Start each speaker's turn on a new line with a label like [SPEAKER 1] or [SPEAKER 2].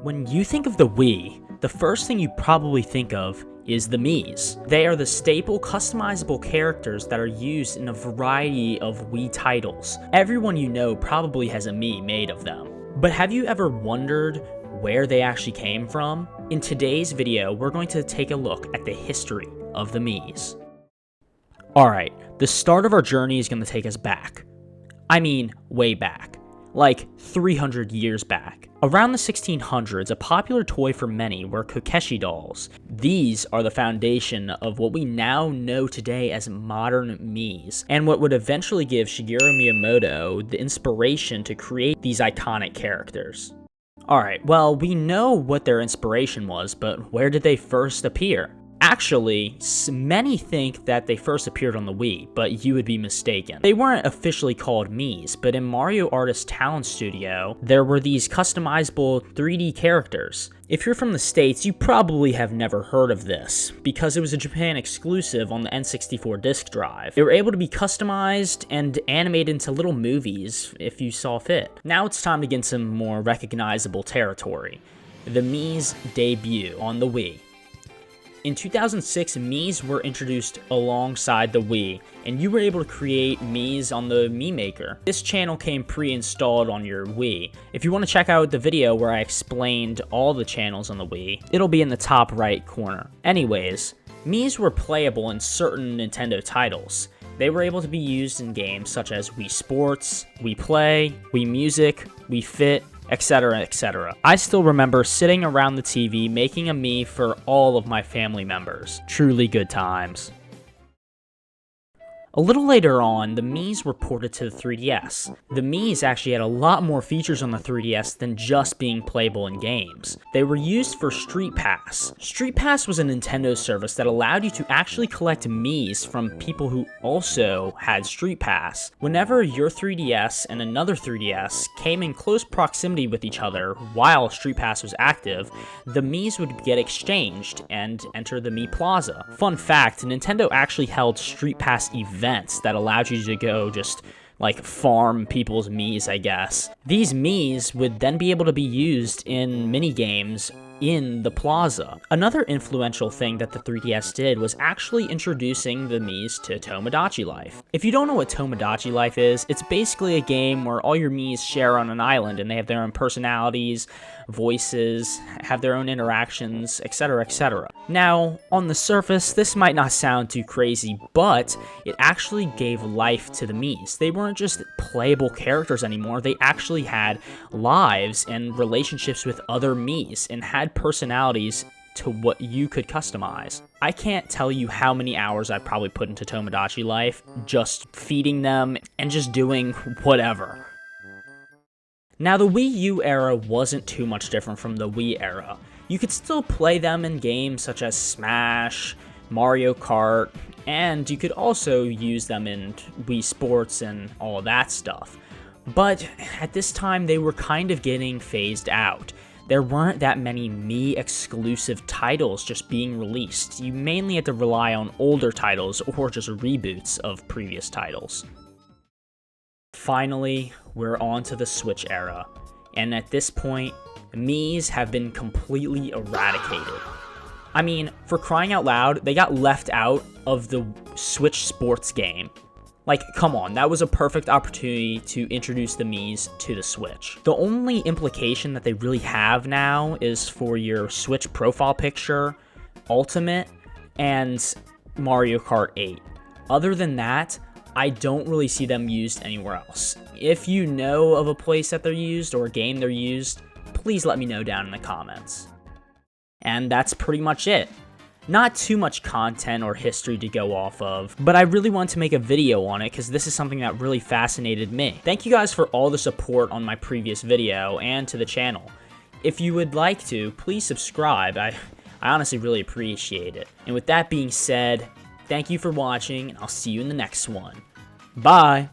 [SPEAKER 1] When you think of the Wii, the first thing you probably think of is the Miis. They are the staple customizable characters that are used in a variety of Wii titles. Everyone you know probably has a Mii made of them. But have you ever wondered where they actually came from? In today's video, we're going to take a look at the history of the Miis. Alright, the start of our journey is going to take us back. I mean, way back. Like 300 years back. Around the 1600s, a popular toy for many were Kokeshi dolls. These are the foundation of what we now know today as modern Miis, and what would eventually give Shigeru Miyamoto the inspiration to create these iconic characters. Alright, well, we know what their inspiration was, but where did they first appear? Actually, many think that they first appeared on the Wii, but you would be mistaken. They weren't officially called Miis, but in Mario Artist Talent Studio, there were these customizable 3D characters. If you're from the States, you probably have never heard of this, because it was a Japan exclusive on the N64 disk drive. They were able to be customized and animated into little movies if you saw fit. Now it's time to get some more recognizable territory. The Mii's debut on the Wii. In 2006, Miis were introduced alongside the Wii, and you were able to create Miis on the Mii Maker. This channel came pre-installed on your Wii. If you want to check out the video where I explained all the channels on the Wii, it'll be in the top right corner. Anyways, Miis were playable in certain Nintendo titles. They were able to be used in games such as Wii Sports, Wii Play, Wii Music, Wii Fit, etc, etc. I still remember sitting around the TV making a Mii for all of my family members. Truly good times. A little later on, the Miis were ported to the 3DS. The Miis actually had a lot more features on the 3DS than just being playable in games. They were used for Street Pass. Street Pass was a Nintendo service that allowed you to actually collect Miis from people who also had Street Pass. Whenever your 3DS and another 3DS came in close proximity with each other while Street Pass was active, the Miis would get exchanged and enter the Mii Plaza. Fun fact, Nintendo actually held Street Pass events that allowed you to go just like farm people's Miis, I guess. These Miis would then be able to be used in mini games in the plaza. Another influential thing that the 3DS did was actually introducing the Miis to Tomodachi Life. If you don't know what Tomodachi Life is, it's basically a game where all your Miis share on an island and they have their own personalities, voices, have their own interactions, etc, etc. Now, on the surface, this might not sound too crazy, but it actually gave life to the Miis. They weren't just playable characters anymore, they actually had lives and relationships with other Miis and had personalities to what you could customize. I can't tell you how many hours I've probably put into Tomodachi Life, just feeding them and just doing whatever. Now, the Wii U era wasn't too much different from the Wii era. You could still play them in games such as Smash, Mario Kart, and you could also use them in Wii Sports and all that stuff. But at this time, they were kind of getting phased out. There weren't that many Mii exclusive titles just being released. You mainly had to rely on older titles or just reboots of previous titles. Finally, we're on to the Switch era, and at this point, Miis have been completely eradicated. I mean, for crying out loud, they got left out of the Switch sports game. Like, come on, that was a perfect opportunity to introduce the Miis to the Switch. The only implication that they really have now is for your Switch profile picture, Ultimate, and Mario Kart 8. Other than that, I don't really see them used anywhere else. If you know of a place that they're used or a game they're used, please let me know down in the comments. And that's pretty much it. Not too much content or history to go off of, but I really wanted to make a video on it because this is something that really fascinated me. Thank you guys for all the support on my previous video and to the channel. If you would like to, please subscribe. I honestly really appreciate it. And with that being said, thank you for watching, and I'll see you in the next one. Bye!